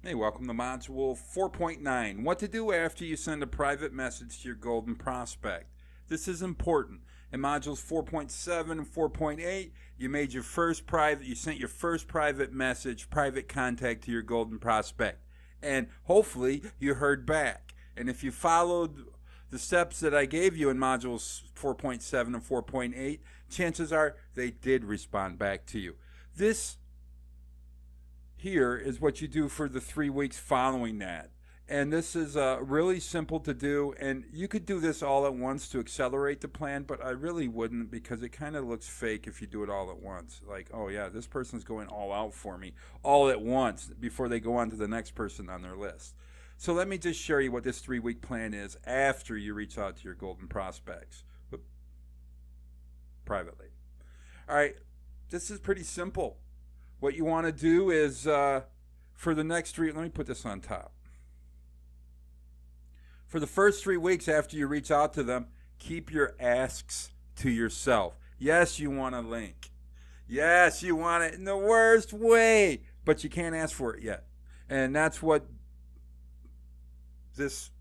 Hey, welcome to Module 4.9. What to do after you send a private message to your golden prospect. This is important. In Modules 4.7 and 4.8, you sent your first private message, private contact to your golden prospect. And hopefully you heard back. And if you followed the steps that I gave you in Modules 4.7 and 4.8, chances are they did respond back to you. This here is what you do for the 3 weeks following that. And this is really simple to do. And you could do this all at once to accelerate the plan, but I really wouldn't because it kind of looks fake if you do it all at once. Like, oh, yeah, this person's going all out for me all at once before they go on to the next person on their list. So let me just share you what this 3 week plan is after you reach out to your golden prospects privately. All right, this is pretty simple. What you want to do is for the next let me put this on top. For the first 3 weeks after you reach out to them, keep your asks to yourself. Yes, you want a link. Yes, you want it in the worst way, but you can't ask for it yet. And that's what this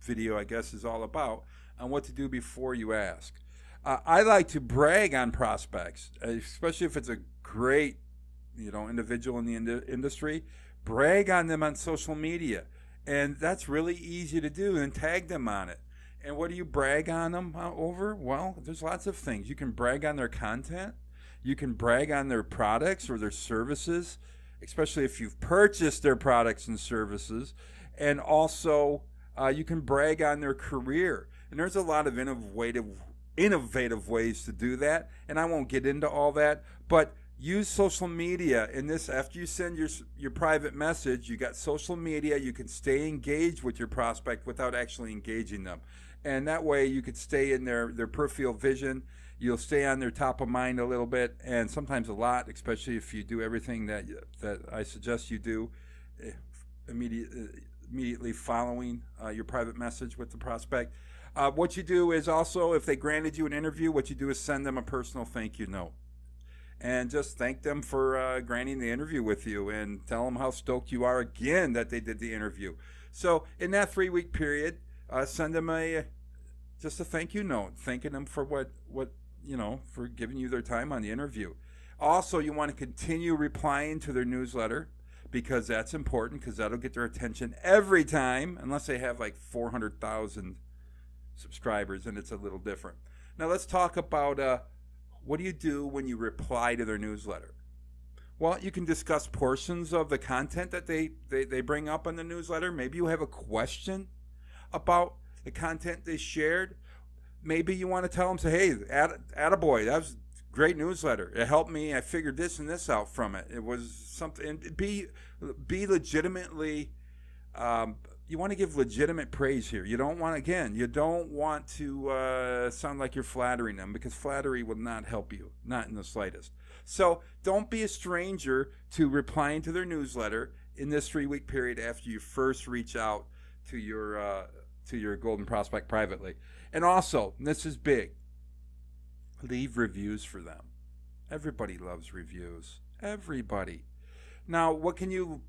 video, I guess, is all about, on what to do before you ask. I like to brag on prospects, especially if it's a great individual in the industry. Brag on them on social media. And that's really easy to do, and tag them on it. And what do you brag on them over? Well, there's lots of things. You can brag on their content. You can brag on their products or their services, especially if you've purchased their products and services. And also, you can brag on their career. And there's a lot of innovative ways to do that. And I won't get into all that, but use social media in this. After you send your private message, you got social media. You can stay engaged with your prospect without actually engaging them. And that way you could stay in their peripheral vision. You'll stay on their top of mind a little bit, and sometimes a lot, especially if you do everything that I suggest you do immediately following your private message with the prospect. What you do is also, if they granted you an interview, what you do is send them a personal thank you note. And just thank them for granting the interview with you, and tell them how stoked you are again that they did the interview. So in that 3 week period, send them just a thank you note, thanking them for what for giving you their time on the interview. Also, you want to continue replying to their newsletter, because that's important, because that'll get their attention every time, unless they have like 400,000 subscribers, and it's a little different. Now let's talk about what do you do when you reply to their newsletter? Well, you can discuss portions of the content that they bring up in the newsletter. Maybe you have a question about the content they shared. Maybe you want to tell them, say, hey, attaboy, that was a great newsletter. It helped me. I figured this and this out from it. It was something. And be legitimately. You want to give legitimate praise here. You don't want to sound like you're flattering them, because flattery will not help you, not in the slightest. So don't be a stranger to replying to their newsletter in this 3 week period after you first reach out to your golden prospect privately. And also, and this is big, leave reviews for them. Everybody loves reviews. Everybody. Now, what can you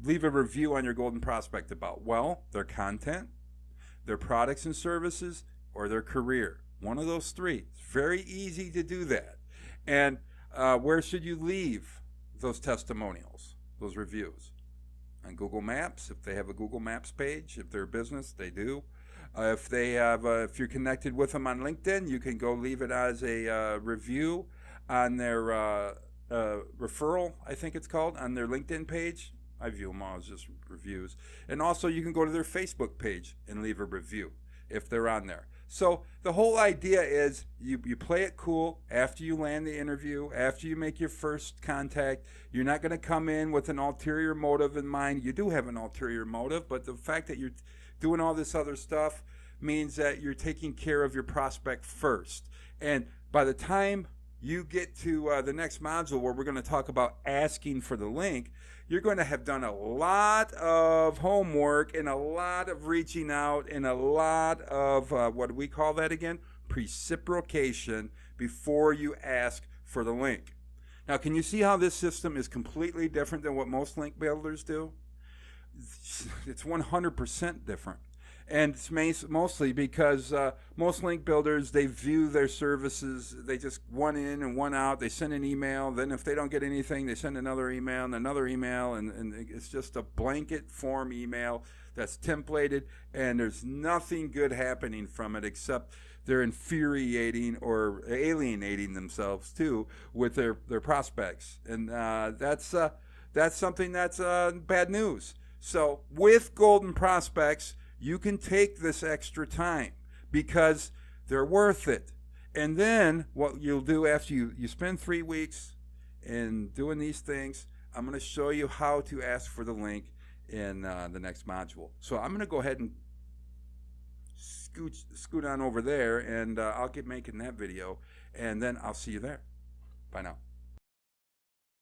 leave a review on your golden prospect about? Well, their content, their products and services, or their career. One of those three. It's very easy to do that. And where should you leave those testimonials, those reviews? On Google Maps, if they have a Google Maps page. If they're a business, they do. If you're connected with them on LinkedIn, you can go leave it as a review on their referral, I think it's called, on their LinkedIn page. I view them all as just reviews. And also, you can go to their Facebook page and leave a review if they're on there. So the whole idea is you play it cool after you land the interview, after you make your first contact. You're not going to come in with an ulterior motive in mind. You do have an ulterior motive, but the fact that you're doing all this other stuff means that you're taking care of your prospect first. And by the time you get to the next module, where we're going to talk about asking for the link, you're going to have done a lot of homework and a lot of reaching out and a lot of, what do we call that again? Reciprocation before you ask for the link. Now, can you see how this system is completely different than what most link builders do? it's 100% different. And it's mostly because most link builders, they view their services, they just one in and one out. They send an email. Then if they don't get anything, they send another email and another email. And it's just a blanket form email that's templated. And there's nothing good happening from it except they're infuriating or alienating themselves too with their prospects. And that's something that's bad news. So with Golden Prospects, you can take this extra time because they're worth it. And then what you'll do after you spend 3 weeks in doing these things, I'm going to show you how to ask for the link in the next module. So I'm going to go ahead and scoot on over there, and I'll get making that video, and then I'll see you there. Bye now.